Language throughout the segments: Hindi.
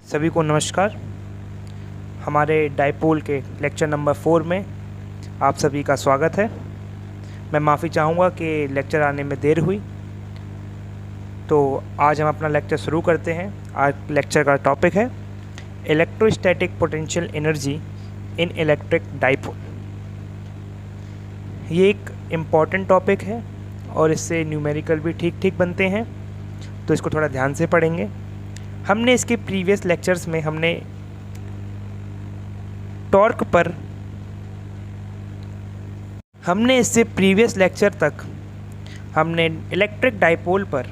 सभी को नमस्कार। हमारे डाइपोल के लेक्चर नंबर 4 में आप सभी का स्वागत है। मैं माफ़ी चाहूँगा कि लेक्चर आने में देर हुई। तो आज हम अपना लेक्चर शुरू करते हैं। आज लेक्चर का टॉपिक है electrostatic potential energy in electric dipole. ये एक इम्पॉर्टेंट टॉपिक है और इससे न्यूमेरिकल भी ठीक बनते हैं, तो इसको थोड़ा ध्यान से पढ़ेंगे। हमने इसके प्रीवियस लेक्चर्स में हमने टॉर्क पर इससे प्रीवियस लेक्चर तक हमने इलेक्ट्रिक डाइपोल पर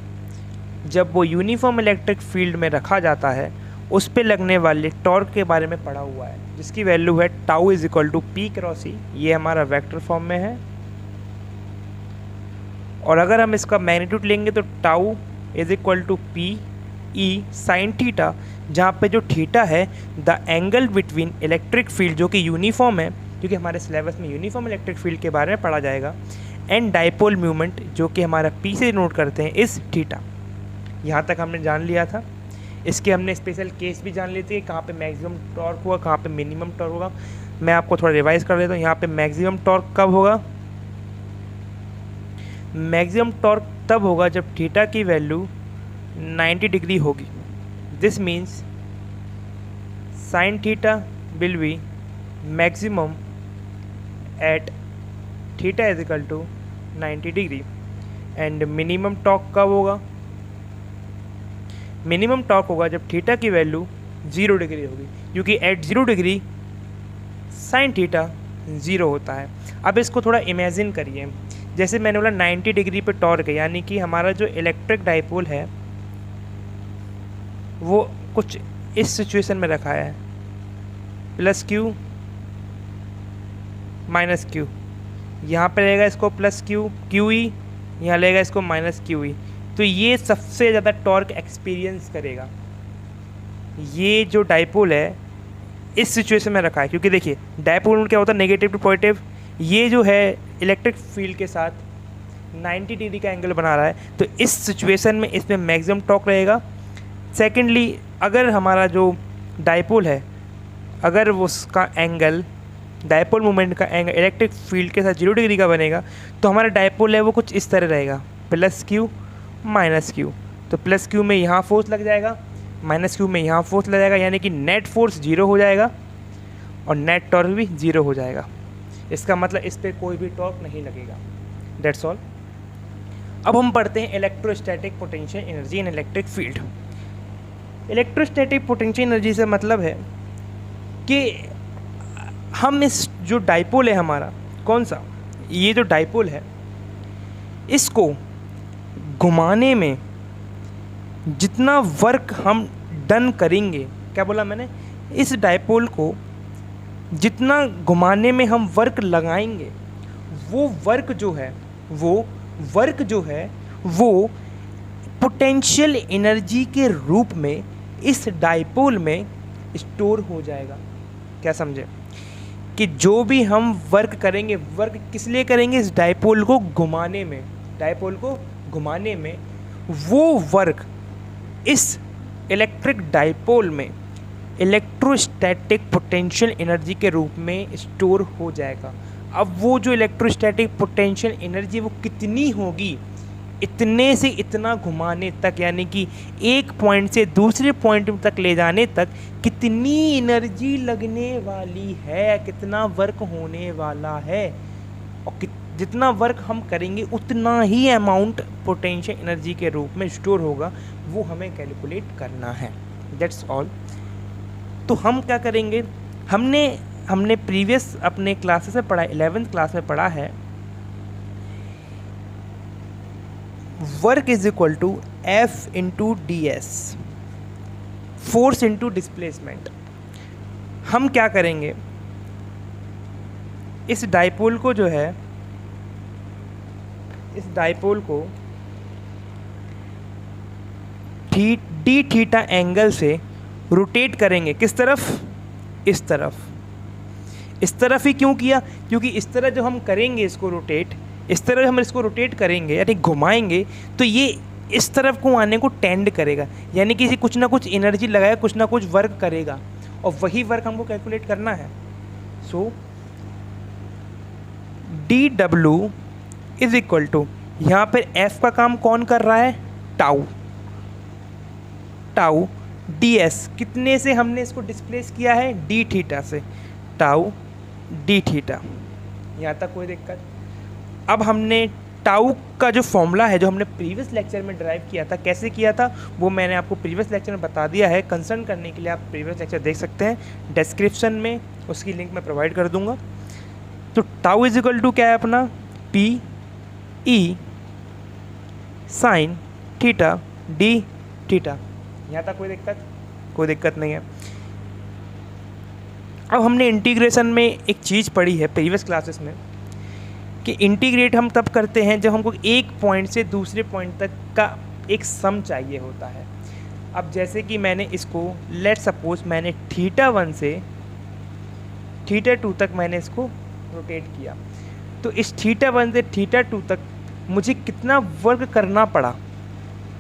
जब वो यूनिफॉर्म इलेक्ट्रिक फील्ड में रखा जाता है उस पे लगने वाले टॉर्क के बारे में पढ़ा हुआ है, जिसकी वैल्यू है tau is equal to P cross E. ये हमारा वेक्टर फॉर्म में है। और अगर हम इसका मैग्नीट्यूड लेंगे तो tau is equal to p E sine theta, जहाँ पे जो थीटा है the angle between electric field जो कि यूनिफॉर्म है, क्योंकि हमारे सिलेबस में यूनिफॉर्म इलेक्ट्रिक फील्ड के बारे में पढ़ा जाएगा, एंड डाइपोल मूवमेंट जो कि हमारा पी से नोट करते हैं इस थीटा। यहाँ तक हमने जान लिया था। इसके हमने स्पेशल केस भी जान लेते हैं, कहाँ पे मैक्सिमम टॉर्क होगा, कहाँ पे मिनिमम टॉर्क होगा। मैं आपको थोड़ा रिवाइज कर देता हूँ। यहाँ पे मैक्सिमम टॉर्क कब होगा? मैक्सिमम टॉर्क तब होगा जब थीटा की वैल्यू 90 डिग्री होगी। This means sine theta will be maximum at theta is equal to 90 degree. And minimum torque कब होगा? मिनिमम टॉर्क होगा जब थीटा की वैल्यू 0 डिग्री होगी, क्योंकि एट 0 डिग्री साइन थीटा 0 होता है। अब इसको थोड़ा इमेजिन करिए, जैसे मैंने बोला 90 डिग्री पे टॉर्क है, यानी कि हमारा जो इलेक्ट्रिक डाइपोल है वो कुछ इस सिचुएशन में रखा है, प्लस क्यू माइनस क्यू। यहाँ पे रहेगा इसको प्लस क्यू क्यू ई, यहाँ रहेगा इसको माइनस क्यू ई। तो ये सबसे ज़्यादा टॉर्क एक्सपीरियंस करेगा। ये जो डाइपोल है इस सिचुएशन में रखा है, क्योंकि देखिए डाइपोल में क्या होता है, नेगेटिव टू पॉजिटिव। ये जो है इलेक्ट्रिक फील्ड के साथ 90 डिग्री का एंगल बना रहा है, तो इस सिचुएशन में इसमें मैक्सिमम टॉर्क रहेगा। सेकेंडली, अगर हमारा जो डाइपोल है, अगर उसका एंगल डाइपोल मोमेंट का एंगल इलेक्ट्रिक फील्ड के साथ 0 डिग्री का बनेगा, तो हमारा डाइपोल है वो कुछ इस तरह रहेगा, प्लस क्यू माइनस क्यू। तो प्लस क्यू में यहाँ फोर्स लग जाएगा, माइनस क्यू में यहाँ फोर्स लग जाएगा, यानी कि नेट फोर्स 0 हो जाएगा और नेट टॉर्क भी 0 हो जाएगा। इसका मतलब इस पर कोई भी टॉर्क नहीं लगेगा। That's all. अब हम पढ़ते हैं electrostatic potential energy in electric field. Electrostatic potential energy से मतलब है कि हम इस जो डाइपोल है हमारा, कौन सा, ये जो डाइपोल है, इसको घुमाने में जितना वर्क हम डन करेंगे, क्या बोला मैंने, इस डाइपोल को जितना घुमाने में हम वर्क लगाएंगे, वो वर्क जो है वो पोटेंशियल एनर्जी के रूप में इस डाइपोल में स्टोर हो जाएगा। क्या समझे? कि जो भी हम वर्क करेंगे, वर्क किस लिए करेंगे? इस डाइपोल को घुमाने में, वो वर्क इस इलेक्ट्रिक डाइपोल में इलेक्ट्रोस्टैटिक पोटेंशियल एनर्जी के रूप में स्टोर हो जाएगा। अब वो जो इलेक्ट्रोस्टैटिक पोटेंशियल एनर्जी वो कितनी होगी, इतने से इतना घुमाने तक, यानी कि एक पॉइंट से दूसरे पॉइंट तक ले जाने तक कितनी एनर्जी लगने वाली है, कितना वर्क होने वाला है, और जितना वर्क हम करेंगे उतना ही अमाउंट पोटेंशियल एनर्जी के रूप में स्टोर होगा, वो हमें कैलकुलेट करना है। That's all. तो हम क्या करेंगे, हमने प्रीवियस अपने क्लासेस में पढ़ा, 11th क्लास में पढ़ा है, work is equal to F into d s, force into displacement. हम क्या करेंगे, इस डाइपोल को जो है, इस डाइपोल को डी थीटा एंगल से रोटेट करेंगे। किस तरफ? इस तरफ ही क्यों किया? क्योंकि इस तरह जो हम करेंगे इसको रोटेट, इस तरह हम इसको रोटेट करेंगे यानी घुमाएंगे, तो ये इस तरफ को आने को टेंड करेगा, यानी कि कुछ ना कुछ एनर्जी लगाएगा, कुछ ना कुछ वर्क करेगा, और वही वर्क हमको कैलकुलेट करना है। So D W is equal to, यहाँ पर एफ का काम कौन कर रहा है, टाउ, टाउ डी एस, कितने से हमने इसको डिस्प्लेस किया है, डी थीटा से, टाउ डी थीटा। यहाँ तक कोई दिक्कत? अब हमने टाउ का जो फॉर्मूला है, जो हमने प्रीवियस लेक्चर में ड्राइव किया था, कैसे किया था वो मैंने आपको प्रीवियस लेक्चर में बता दिया है। कंसर्न करने के लिए आप प्रीवियस लेक्चर देख सकते हैं, डिस्क्रिप्शन में उसकी लिंक मैं प्रोवाइड कर दूंगा। तो टाउ इज इक्वल टू क्या है अपना, p E sine theta d theta. यहाँ तक कोई दिक्कत? कोई दिक्कत नहीं है। अब हमने इंटीग्रेशन में एक चीज़ पढ़ी है प्रीवियस क्लासेस में कि इंटीग्रेट हम तब करते हैं जब हमको एक पॉइंट से दूसरे पॉइंट तक का एक सम चाहिए होता है। अब जैसे कि मैंने इसको लेट सपोज मैंने थीटा 1 से थीटा 2 तक मैंने इसको रोटेट किया, तो इस थीटा 1 से थीटा 2 तक मुझे कितना वर्क करना पड़ा,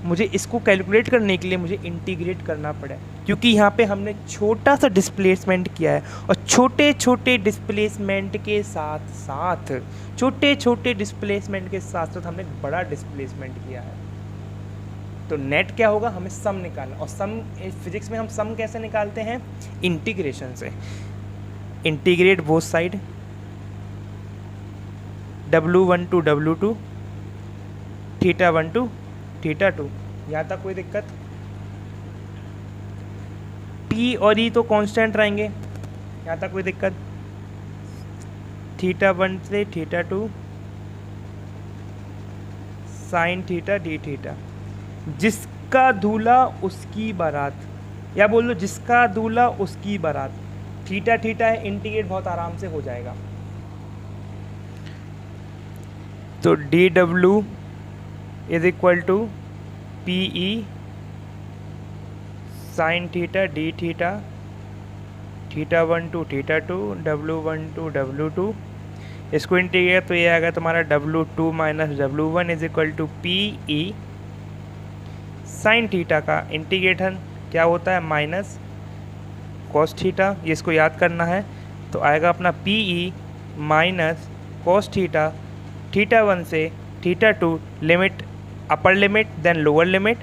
मुझे इसको कैलकुलेट करने के लिए मुझे इंटीग्रेट करना पड़ा, क्योंकि यहाँ पे हमने छोटा सा डिस्प्लेसमेंट किया है, और छोटे छोटे डिस्प्लेसमेंट के साथ साथ छोटे छोटे डिस्प्लेसमेंट के साथ साथ हमने एक बड़ा डिस्प्लेसमेंट किया है। तो नेट क्या होगा, हमें सम निकालना, और सम फिजिक्स में हम सम कैसे निकालते हैं, इंटीग्रेशन से। Integrate both side, W1 to W2, theta 1 to theta 2। यहाँ तक कोई दिक्कत? P और E तो कांस्टेंट रहेंगे, यहाँ तक कोई दिक्कत? थीटा 1 से theta 2 sign theta d theta. जिसका दूल्हा उसकी बारात, या बोल लो जिसका दूल्हा उसकी बारात। थीटा थीटा है, इंटीग्रेट बहुत आराम से हो जाएगा। तो d W is equal to p E sine theta d theta, theta 1 to theta 2, W1 to W2। इसको इंटीग्रेट तो ये आ गया तुम्हारा W2 minus W1 is equal to p E sine theta का इंटीग्रेशन क्या होता है, माइनस कॉस थीटा। ये इसको याद करना है, तो आएगा अपना p E minus cos theta, theta 1 से theta 2, limit upper limit then lower limit,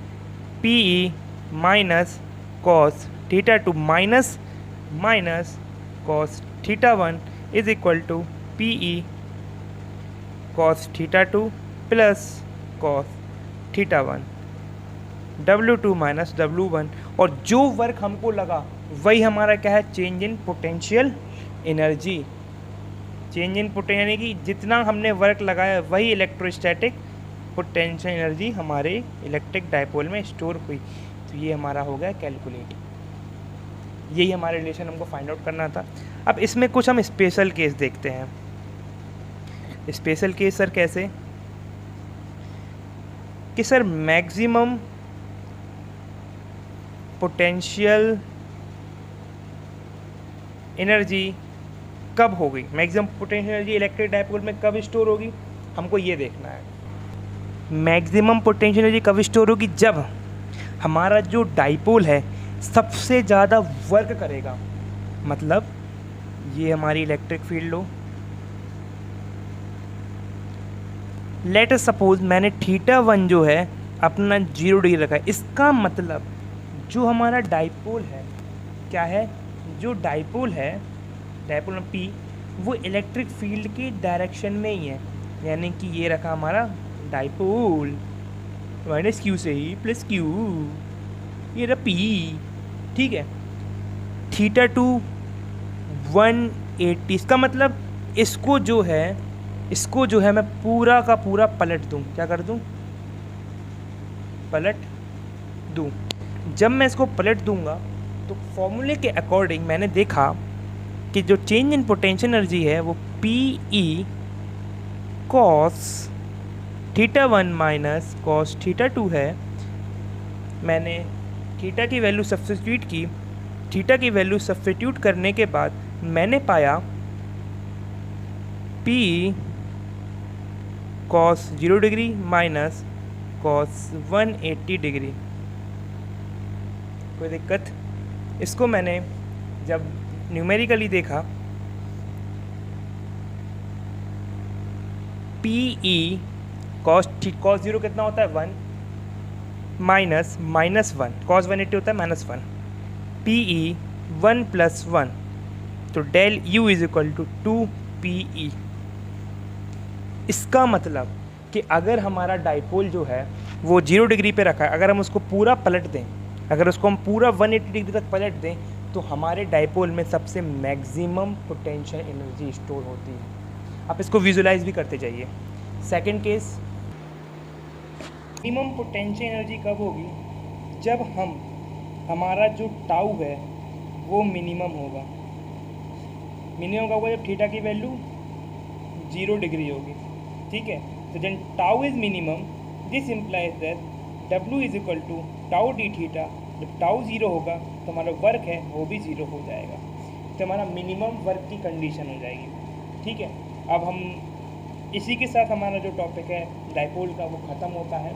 p E minus cos theta 2 minus minus cos theta 1 is equal to p E cos theta 2 plus cos theta 1, W2 minus W1। और जो वर्क हमको लगा वही हमारा क्या है, change in potential energy. Change in potential यानी कि जितना हमने वर्क लगाया वही इलेक्ट्रोस्टैटिक पोटेंशियल एनर्जी हमारे इलेक्ट्रिक डायपोल में स्टोर हुई। तो ये हमारा हो गया कैलकुलेट। यही हमारा रिलेशन हमको फाइंड आउट करना था। अब इसमें कुछ हम स्पेशल केस देखते हैं। स्पेशल केस सर कैसे, कि सर मैक्सिमम पोटेंशियल एनर्जी कब होगी, maximum potential energy electric dipole में कब स्टोर होगी, हमको ये देखना है। मैक्सिमम पोटेंशियल एनर्जी कब स्टोर होगी, जब हमारा जो डायपोल है सबसे ज़्यादा वर्क करेगा। मतलब ये हमारी इलेक्ट्रिक फील्ड हो, लेट अस सपोज मैंने थीटा 1 जो है अपना 0 डिग्री रखा है। इसका मतलब जो हमारा डायपोल है क्या है, जो डायपोल है, डायपोल में P, वो इलेक्ट्रिक फील्ड की डायरेक्शन में ही है। यानी कि ये रखा हमारा डायपोल माइनस क्यू से ही प्लस क्यू, ये रहा P, ठीक है। थीटा 2 180, इसका मतलब इसको जो है मैं पूरा का पूरा पलट दूं। क्या कर दूं, पलट दूं। जब मैं इसको पलट दूंगा तो फॉर्मूले के अकॉर्डिंग मैंने देखा कि जो चेंज इन पोटेंशियल एनर्जी है वो P E cos theta 1 minus cos theta 2 है। मैंने थीटा की वैल्यू सब्स्टिट्यूट की, थीटा की वैल्यू सब्स्टिट्यूट करने के बाद मैंने पाया P cos 0 degree minus cos 180 degree. कोई दिक्कत? इसको मैंने जब न्यूमेरिकली देखा, पी ई कॉस 0 कितना होता है 1 माइनस -1, कॉस 180 होता है -1, पी ई 1 + 1, तो del u is equal to 2PE। इसका मतलब कि अगर हमारा डाइपोल जो है वो 0 डिग्री पे रखा है, अगर हम उसको पूरा पलट दें, अगर उसको हम पूरा 180 डिग्री तक पलट दें, तो हमारे डाइपोल में सबसे मैक्सिमम पोटेंशियल एनर्जी स्टोर होती है। आप इसको विजुलाइज भी करते जाइए। Second case, minimum potential energy कब होगी? जब हमारा जो टाउ है वो मिनिमम होगा। मिनिमम कब होगा? जब थीटा की वैल्यू 0 डिग्री होगी। ठीक है, तो जब tau is minimum, this implies that W is equal to tau d theta. जब टाउ 0 होगा तो हमारा वर्क है वो भी 0 हो जाएगा, तो हमारा मिनिमम वर्क की कंडीशन हो जाएगी। ठीक है, अब हम इसी के साथ हमारा जो टॉपिक है डाइपोल का वो ख़त्म होता है।